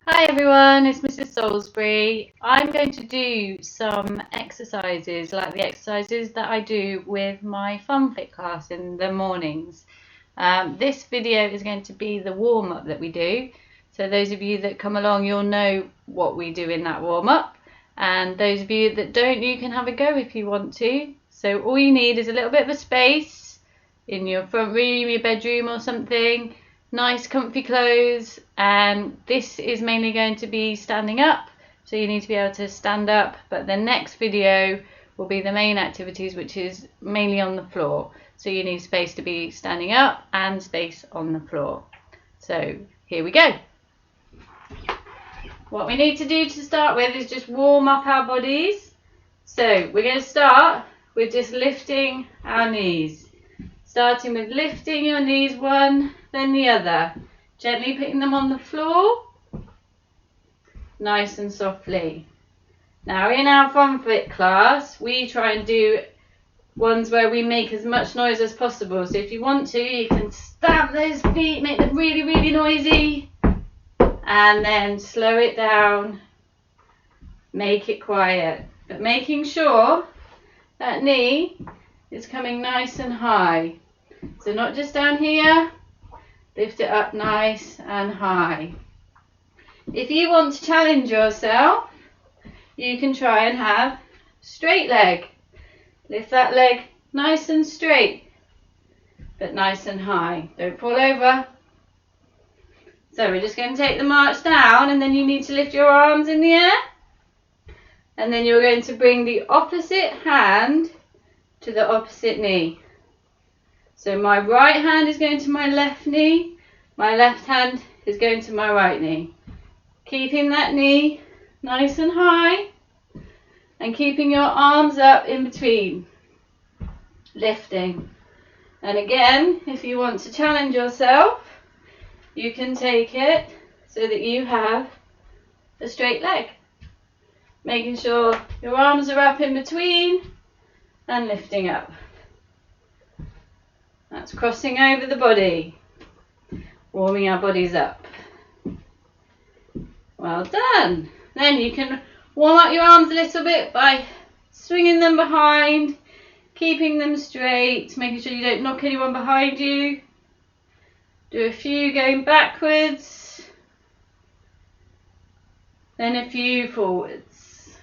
Hi everyone, it's Mrs. Salisbury. I'm going to do some exercises like the exercises that I do with my FunFit class in the mornings. This video is going to be the warm-up that we do. So those of you that come along, you'll know what we do in that warm-up. And those of you that don't, you can have a go if you want to. So all you need is a little bit of a space in your front room, your bedroom or something. Nice comfy clothes, and this is mainly going to be standing up, so you need to be able to stand up, but the next video will be the main activities, which is mainly on the floor, so you need space to be standing up and space on the floor. So here we go. What we need to do to start with is just warm up our bodies. So we're going to start with just lifting our knees. Starting with lifting your knees one, then the other. Gently putting them on the floor. Nice and softly. Now in our FunFit class, we try and do ones where we make as much noise as possible. So if you want to, you can stamp those feet, make them really, really noisy. And then slow it down. Make it quiet. But making sure that knee is coming nice and high. So not just down here, lift it up nice and high. If you want to challenge yourself, you can try and have straight leg. Lift that leg nice and straight, but nice and high. Don't fall over. So we're just going to take the march down, and then you need to lift your arms in the air. And then you're going to bring the opposite hand to the opposite knee. So my right hand is going to my left knee, my left hand is going to my right knee. Keeping that knee nice and high and keeping your arms up in between. Lifting. And again, if you want to challenge yourself, you can take it so that you have a straight leg. Making sure your arms are up in between and lifting up. That's crossing over the body, warming our bodies up. Well done. Then you can warm up your arms a little bit by swinging them behind, keeping them straight, making sure you don't knock anyone behind you. Do a few going backwards, then a few forwards.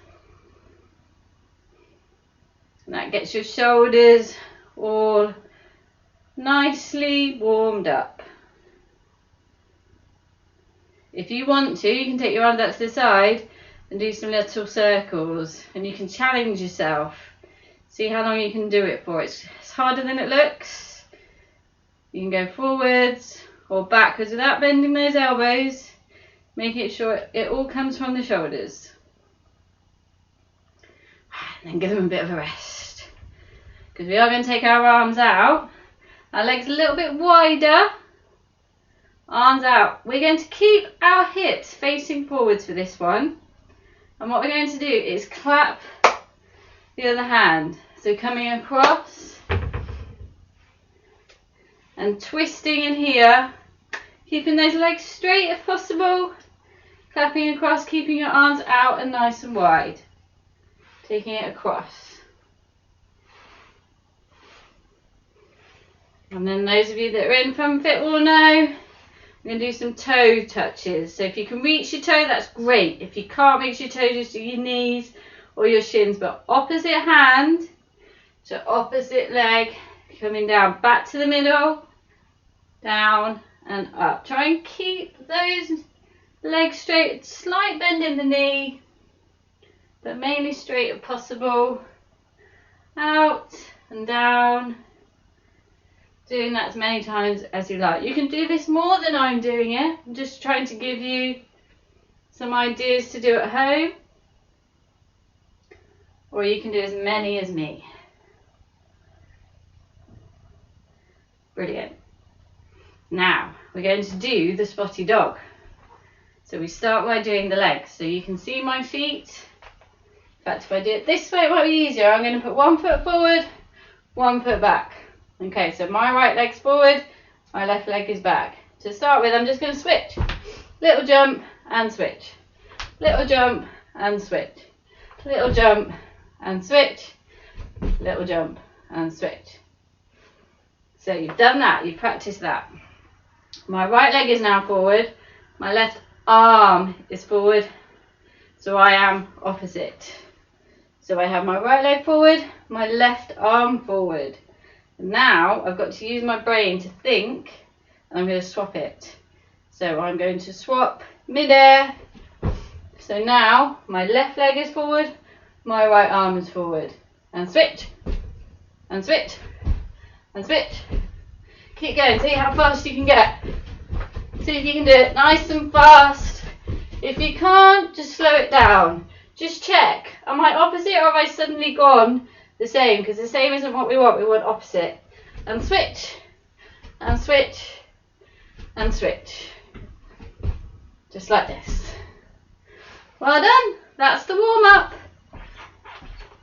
And that gets your shoulders all nicely warmed up. If you want to, you can take your arms out to the side and do some little circles, and you can challenge yourself. See how long you can do it for. It's harder than it looks. You can go forwards or backwards without bending those elbows, making sure it all comes from the shoulders. And then give them a bit of a rest, because we are going to take our arms out. Our legs a little bit wider, arms out. We're going to keep our hips facing forwards for this one. And what we're going to do is clap the other hand. So coming across and twisting in here, keeping those legs straight if possible, clapping across, keeping your arms out and nice and wide, taking it across. And then those of you that are in FunFit will know, we're going to do some toe touches. So if you can reach your toe, that's great. If you can't reach your toe, just do your knees or your shins. But opposite hand to opposite leg, coming down, back to the middle, down and up. Try and keep those legs straight, slight bend in the knee, but mainly straight if possible. Out and down. Doing that as many times as you like. You can do this more than I'm doing it. I'm just trying to give you some ideas to do at home. Or you can do as many as me. Brilliant. Now, we're going to do the spotty dog. So we start by doing the legs. So you can see my feet. In fact, if I do it this way, it might be easier. I'm going to put 1 foot forward, 1 foot back. Okay, so my right leg's forward, my left leg is back. To start with, I'm just going to switch. Little jump and switch. Little jump and switch. Little jump and switch. Little jump and switch. So you've done that, you've practiced that. My right leg is now forward, my left arm is forward, so I am opposite. So I have my right leg forward, my left arm forward. And now I've got to use my brain to think, and I'm going to swap it. So I'm going to swap mid-air. So now my left leg is forward, my right arm is forward. And switch, and switch, and switch. Keep going, see how fast you can get. See if you can do it nice and fast. If you can't, just slow it down. Just check, am I opposite or have I suddenly gone the same? Because the same isn't what we want opposite. And switch, and switch, and switch. Just like this. Well done, that's the warm up.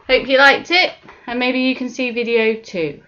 Hope you liked it, and maybe you can see video 2.